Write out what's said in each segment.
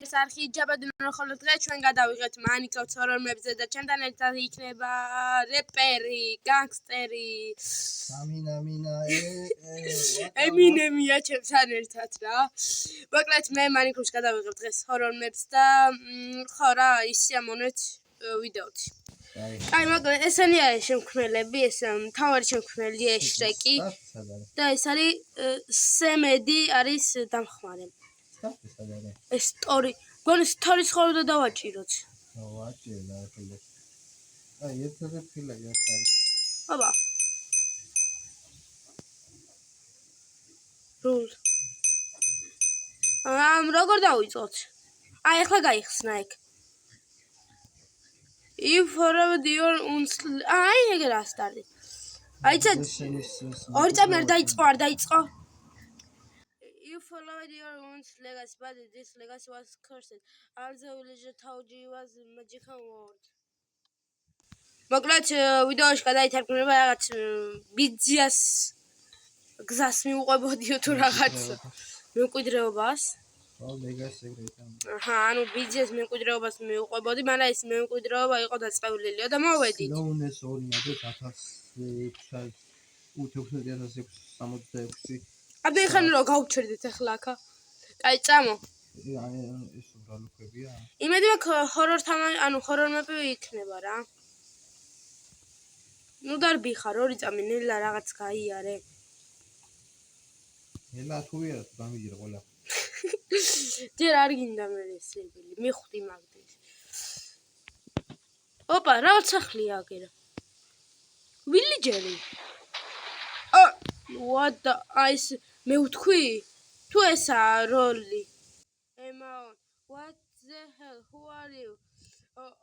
ეს არხი იჯაბებდნენ ხოლო დღეს ჩვენ გადავიღეთ Minecraft horror-ებზე და ჩვენთან ერთად იქნება რეპერი, განგსტერი. ემინემია ჩვენთან ერთად რა. მოკლედ მე Minecraft-ში გადავიღებ დღეს horror-ებს და ხო რა ისია მონეთ ვიდეოთი. აი მოკლედ ესენი არის შემქმნელები, ეს მთავარი შემქმნელია შრეკი და ეს არის სემედი არის დამხმარე. ეს სტორი, გონი სტორის ხოლმე და დავაჭიროთ. დავაჭირე და ახლა. აი ერთადე ფილაი ეს არის. აბა. რულ. როგორ დავიწყოთ? აი ახლა გაიხსნა ეგ. If forever your აი ეგ რა სტარტი. აიცა ორი წამი არ დაიწყო. You followed your own legacy, but this legacy was cursed. All the villagers told you was magical word. მოკლედ ვიდეოში გადაითარგმნება რაღაც ბიძიას გზას მიუყვებოდიო თუ რაღაცა მემკვიდრეობას. ხო, ლეგასი ეგრეა. ანუ ბიძიას მემკვიდრეობას მიუყვებოდი, მაგრამ ეს მემკვიდრეობა იყო დაწყევლილია და მოვედით. Slowness 2.1666. აბა ეხლა რა გავჩერდით ახლა აქა? კაი წამო. ეს უბრალოებია. იმედი მაქვს ჰორორ-მები იქნება რა. ნუ დარბიხარ ორი წამი ნელა რაღაც გაიარე. ნელა თუია დამიჯერე ყველა. ჯერ არ გინდა მე ესები, მიხვდი მაგდეს. ოპა, რაღაც სახლია აგერა. ვილიჯერი. What the ice მე ვთქვი? თუ ესა როლი. Emma, what the hell? Who are you?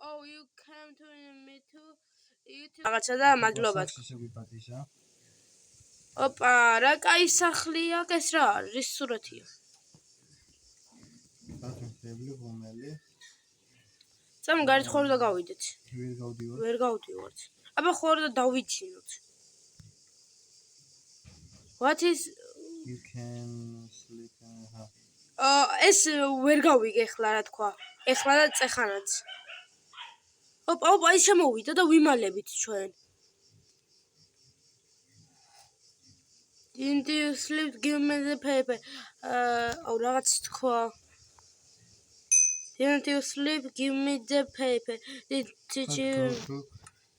Oh, you came to me too. რაღაცა და მადლობა. ოპა, რა კაი სახლია, ეს რა არის? რის სურათია? დაწუნებული რომელი? წამ გარეთ ხوار და გავიდეთ. ვერ გავდივართ. აბა ხوار და დავიჩინოთ. What is you can sleep ეს ვერ გავიგე ხლა რა თქვა. ეხლა და წეხანაც. ოპა, ის შემოვიდა და ვიმალებით ჩვენ. Didn't you sleep? Give me the paper. რაღაც თქვა. Didn't you sleep? Give me the paper. Did you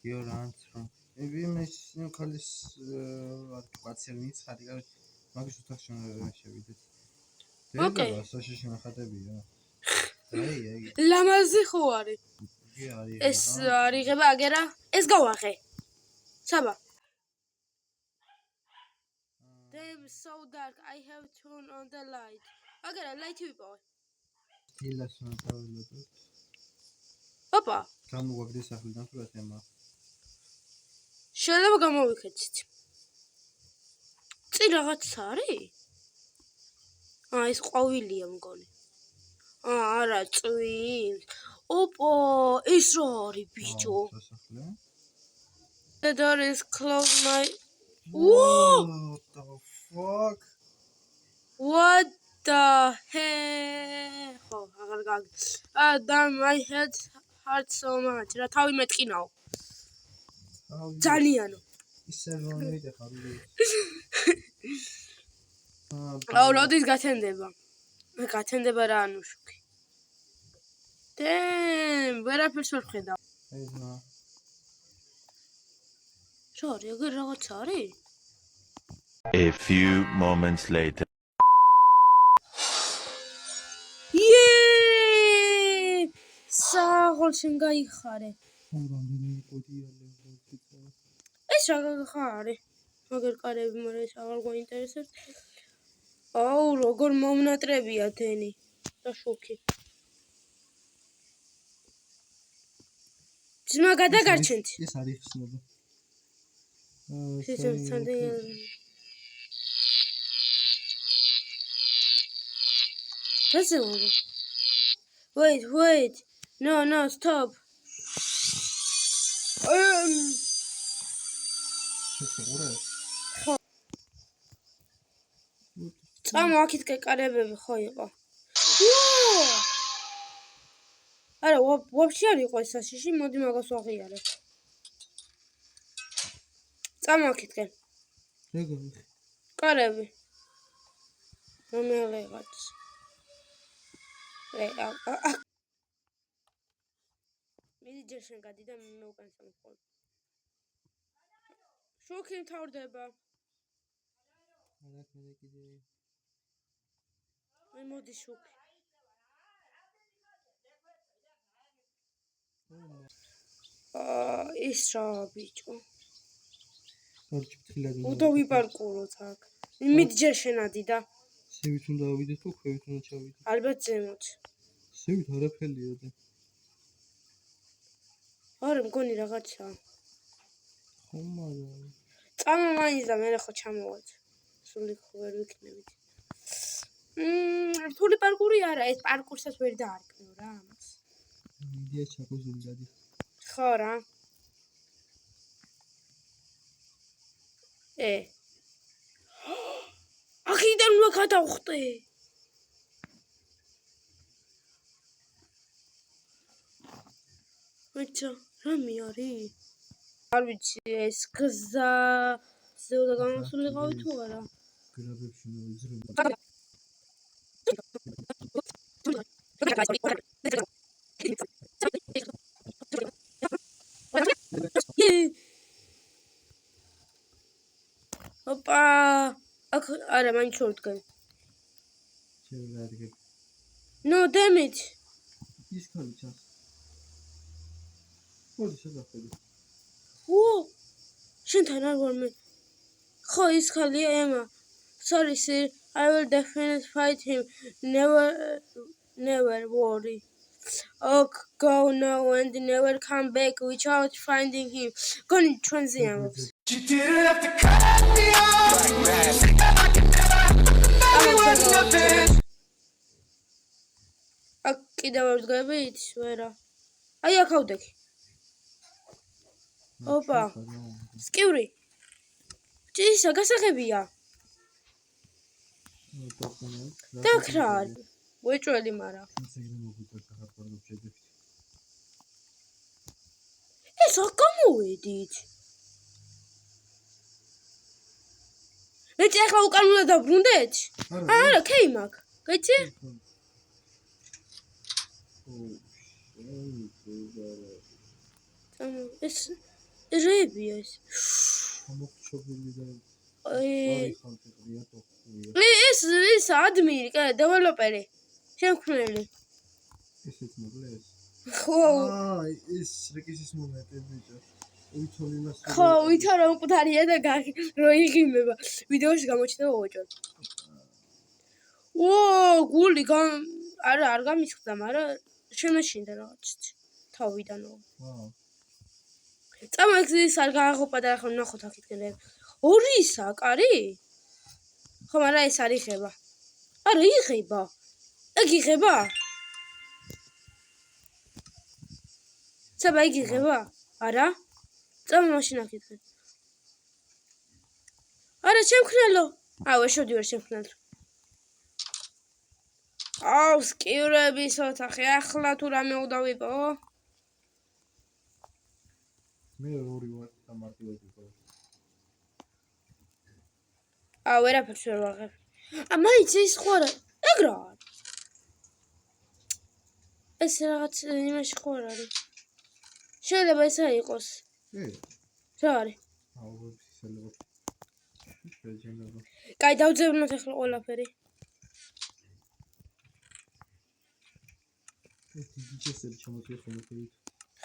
your answer? Maybe miss calls ვაცერნიც ხარი მაგის უთხარ შევიდეთ. Okay. საშიში ნახატებია. ლამაზი ხო არის? ეს არიღება აგერა? ეს გავაღე. საბა. Damn so dark. I have turned on the light. აგერა ლაითი ვიპოვე. დილას მოვიდეთ. ოპა. გამოგვაგდეს ახლიდან თუ რა თემა? შეიძლება გამოვიქეცით. წინ რაღაც არის? ეს ყვავილია მგონი. არა, წვიმ. ოპა, ეს რა არის ბიჭო? The door is closed my What the fuck? What the hell? ხო, აღარ გაგი. Damn, my head hurts so much. რა თავი მეტყინაო. ძალიანო. ისე რომ მიდეხარ. როდის გათენდება? გათენდება რა ანუშუკი. Damn, ვერაფერს ვერ ხედავ. შორი, ეგ რაღაც არის? A few moments later. საღოლ შენ გაიხარე. ეს რა ხარი? მაგერ კარები, მაგრამ ეს აღარ გვაინტერესებს. აუ, როგორ მომნატრებია თენი და შოქი. ძმა გადაგარჩენთ. ეს არის ხსნება. Wait. No, stop. წამო აქეთ კეკარებები ხო იყო. ვაფშე არ იყო ეს საშიში, მოდი მაგას ვაღიარებ. წამოაკეთე. როგორ ვიხი? კარები. მომელეღაც. მიდი ჯერ შენ გადი და მე უკან სამყარო. შოქი მთავრდება. არა მე კიდე. მე მოდი შოქი. ის რა ბიჭო. არჩი ფთილად. უდო ვიპარკუროთ აქ. მიდი ჯერ შენადი და სევით უნდა ავიდეთ თუ ქვევით უნდა ჩავიდეთ? ალბათ ზემოთ. სევით არაფერია და. არა მგონი რაღაცა. ხომ არა. წამა მაინც და მე ხო ჩამოვად. სული ხო ვერ ვიქნებით. რთული პარკური არა, ეს პარკურსაც ვერ დაარქმევ რა ამას. მიდია ჩაკოზული გადი. ხო რა. აქედან უნდა გადავხტე. მეცა, რამე არის? არ ვიცი, ეს გზა ზედა გამოსულიყავი თუ არა? გრაბებში მოიძრება. ოპა, აქ არა, მაინც შევდგენ. შევადგენ. No, damn it. ის ხალი ჩას. მოდი შეგახედე. შენთან არ ვარ მე. ხო, ის ხალია ემა. Sorry, sir. I will definitely fight him. Never worry. Oh, go now and never come back without finding him. Gone ჩვენზე ამბობს. You didn't have to cut me off. აქ კიდევ არ ვდგებით? ვერა. აი აქ ავდექი. ოპა. სკივრი. ჭისა გასაღებია. დაქრა. ვეჭველი მარა. ეს აქ გამოვედით. მეც ახლა უკან უნდა დაბრუნდეთ? არა, კეი მაგ. გაიცი? ეს რეებია ეს. ეს ადმინი, კა დეველოპერი. შემქმნელი. ესეც მოკლეს. ხო. ეს რეკისის მომენტი ბიჭო. ვითომ იმას. ხო, ვითომ რომ მკვდარია და რო იღიმება. ვიდეოში გამოჩნდება უოჭო. გული არა, არ გამისხდა, მაგრამ შემეშინდა რაღაცით. თავიდანო. წამაგზის არ გააღოპა და ახლა ნახოთ აქეთკენ. ორი ისა კარი? ხო, მაგრამ ეს არ იღება. არა, იღება. ეგ იღება? ცაბა იგი იღება? არა? წამა მაშინ აქეთკენ. არა, შემქმნელო. შევდი ვერ შემქმნელ. სკივრების ოთახი, ახლა თუ რამე უნდა ვიპო? მე ორი ვარ და მარტივად ვიყო. ვერაფერს ვერ ვაღებ. მაინც ის ხო არა. ეგ რა არის? ეს რაღაც იმაში ხო არ არის. შეიძლება ეს რა იყოს? რა არის? შეიძლება. შეიძლება. კაი, დავძებნოთ ახლა ყველაფერი. ეს დიდი ჩესები ჩამოწვია ხოლმე.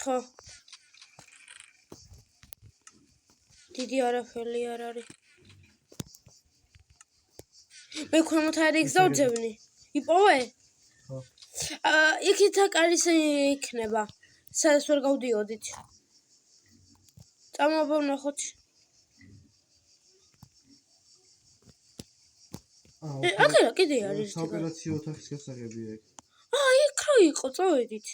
ხო. დიდი არაფერი არ არის. მე ქვემოთ არ იქ დავძებნი. იპოვე? ხო. იქით აკარის იქნება. სადაც ვერ გავდიოდით. წამოვა ვნახოთ. აკერა კიდე არის. საოპერაციო ოთახის გასაღებია ეგ. იქ რა იყო, წავედით.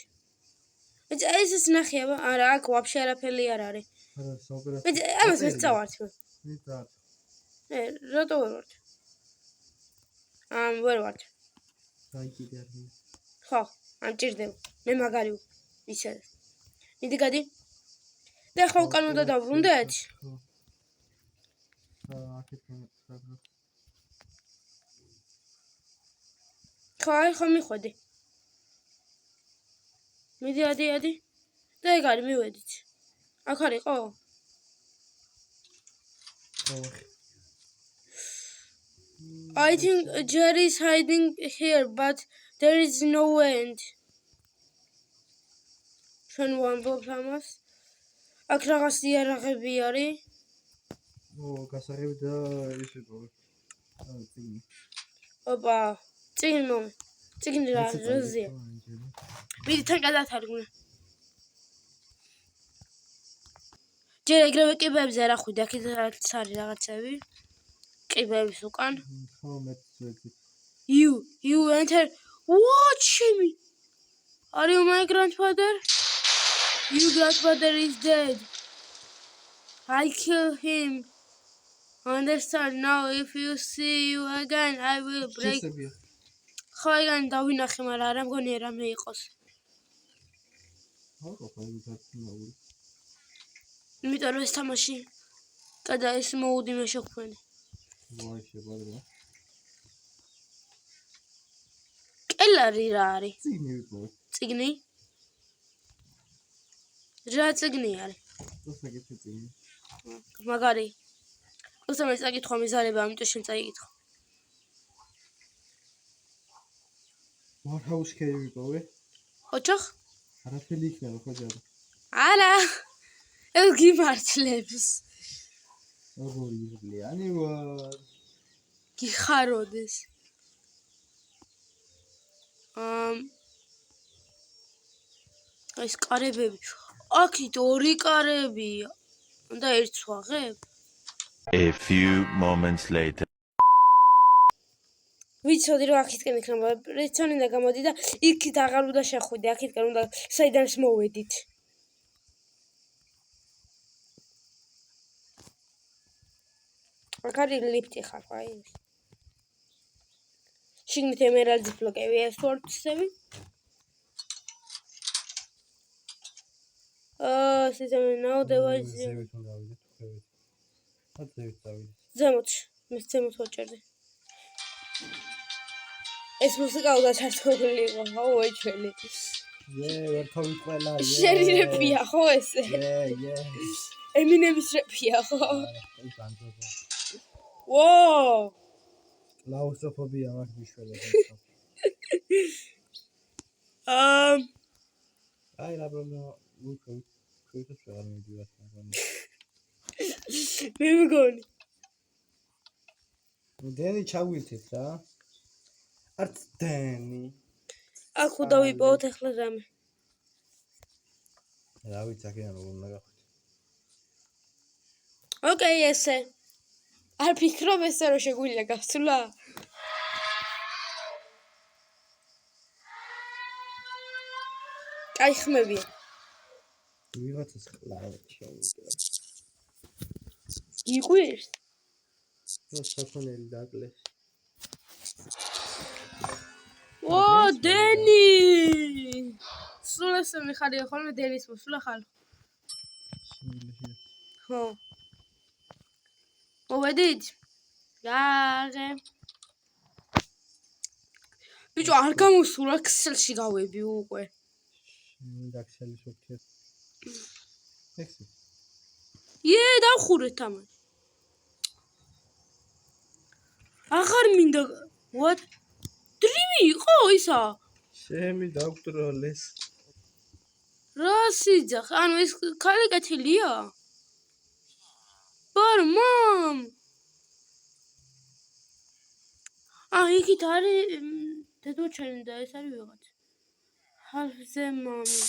ეს ნახევა, არა, აქ ვაფშე არაფერი არ არის. არა, საოპერაციო. ამას ვერ წავართ. მე და. რატო ვერ ვართ? ვერ ვართ. აი კიდე არის. ხო, ჭირდება. მე მაგარი. ისე. მიდი გადი. და ხო უკან უნდა დავბრუნდეთ. ხო მიხვედი. მიდი ადი. და ეგ არის მივედით. აქ არისო? I think Jerry is hiding here, but there is no end. შენ ვამბობ ამას? აქ რაღაც იარაღები არის. გასაღები და ისე ყო. წიგნი. ოპა, წიგნი რა ზია. მიდი თან გადავთარგმნე. ჯერ ეგრევე კიბეებზე არ ახვიდე, აქ არის რაღაცები. კიბეების უკან. You enter. Watch me. Are you my grandfather? Your grandfather is dead. I killed him. Understand now? If you see you again, I will break. ხო ეგან დავინახე, მაგრამ არა მგონი რამე იყოს. იმიტომ რომ ეს თამაში და ეს მოუდი მე შეხვენი. კელარი რა არის? წიგნი? რა წიგნი არის? მაგარი. უცებ წაკითხვა მიზარება, ამიტომ შენ წაიკითხო. What can you go? ოჩახ? არაფერი იქნება ხო ჯერ. არა. ეს გიმართლებს. როგორი იზლიანი ვარ. გიხაროდეს. ეს კარებები. აქეთ ორი კარებია. უნდა ერთს ვაღებ? A few moments later. ვიცოდი რომ აქეთკენ იქნება რეცონი და გამოდი და იქით აღარ უნდა შეხვიდე, აქეთკენ უნდა საიდანაც მოვედით. აქ არის ლიფტი ხარ, აი ეს. შიგნით ემერალდის ბლოკები, ეს ვორდსები. სიზემე ნაოდევაი. ზემოთ, მის ზემოთ ვაჭერდი. ეს მუსიკა უნდა ჩართული იყო, ხო, უეჩვენი. ვერ თავიყყველა. შენი რეპია, ხო ესე? ემინემის რეპია, ხო? ვოუ! Claustrophobia macht mich schwer. Ai, la problema. Questo c'è la mia მე მგონი. დენი ჩაგვირთით რა. არც დენი. აქ დავიპოვოთ ახლა რამე. რა ვიცი, აქედან როგორ უნდა გავხდეთ. ოკეი, ესე. არ ფიქრობ ესე რომ შეგვიძლია გასულა? კაი ხმებია. ვიღაცას ყლავ შევიდა. იყვირს? საფონელი დაკლეს. ო, დენი! სულ ესე მიხარია ხოლმე დენის მოსულა ხალხო. ხო. მოვედით? გაღე. ბიჭო, არ გამოსულა ქსელში გავები უკვე. დაქსელი შოქეთ. ექსი. დავხურეთ ამან. აღარ მინდა. What? დრიმი იყო ისა? შემი დაგტროლეს. რა სიძახ? ანუ ეს ქალი კეთილია? ბარ მამ. იქით არის დედოჩენი და ეს არის ვიღაც. half-ზე მამი.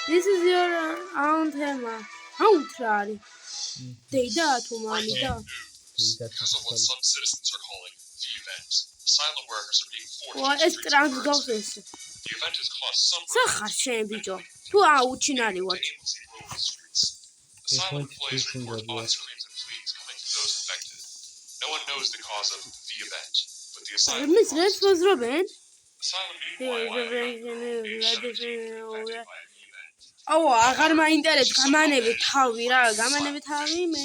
This is your aunt Emma. Aunt რა არის? დეიდა თუ მამი და? Because of what some citizens are calling the event, asylum workers are being forced Ვა to ეს ტრანს გავს ეს. The event has caused some სახარ შენ ბიჭო. თუ აუჩინარი ვარ. aimlessly roam the streets. Asylum employees report odd screams and pleas coming from those infected. No one knows the cause of the event, but the asylum Mis რებს მოძრობენ? asylum meanwhile აუ, აღარ მაინტერესებს გამანები თავი რა, გამანები თავი მე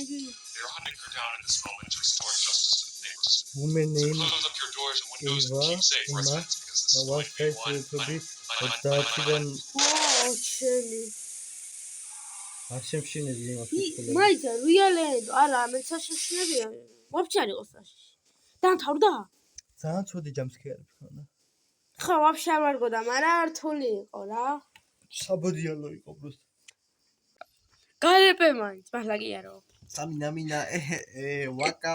They are hunting her down in this moment to restore justice to the neighbors. Women name Close up your doors and windows and keep safe, Ima residents, because this is was going to be said to be 1-9-9-9-9-9-9. 30-დან ოჩელი. აშემშინები იმას ფიქრობ. მაიცა რეალენდ არა, მე საშიშნებია. ვაფშე არ იყო საშიში. დამთავრდა? ძალიან ცუდი ჯამსკიერი ხონა. ხო, ვაფშე არ მარგოდა, მაგრამ რთული იყო რა. საბოდიალო იყო просто. გარეპე მაინც, მართლა კი არო. სამინამინა ვაკა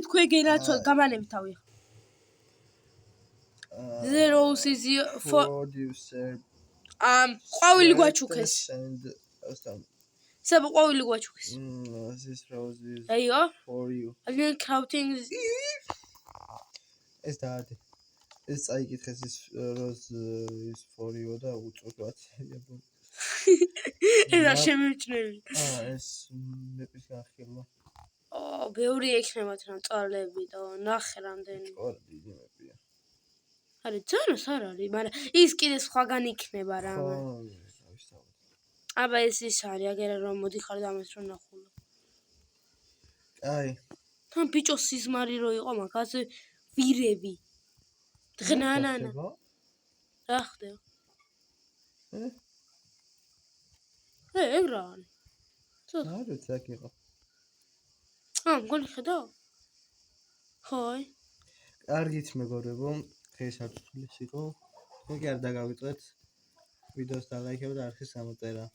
თქვენ გენაცვალ გამანები თავი. Zero is for producer ყვავილი გვაჩუქეს. and საბა ყვავილი გვაჩუქეს. this rose is აიო, for you. I'm counting. ეს დაადე. ეს წაიკითხეს ის rose is for you და უწოდოთ. ეს შემიჩნევი. ეს მეპის განხილვა. ბევრი ექნებათ რა წარლები და ნახე რამდენი. ორ დიდი მეპია. არა, ძანოს არ არის, მაგრამ ის კიდე სხვაგან იქნება რა. აბა ეს ის არის, აგერა რომ მოდიხარ და ამას რომ ნახულო. აი, თან ბიჭო სიზმარი რო იყო მაგაზე ვირები. დღნანანა. რა ხდება? ეგრა არის. არ ვიცი აქ იყო. მგონი ხედავ? ხოი. კარგით მეგობრებო, დღეს არ თulis იყო. თქვენ კი არ დაგავიწყეთ ვიდეოს და ლაიქება და არხის გამოწერა.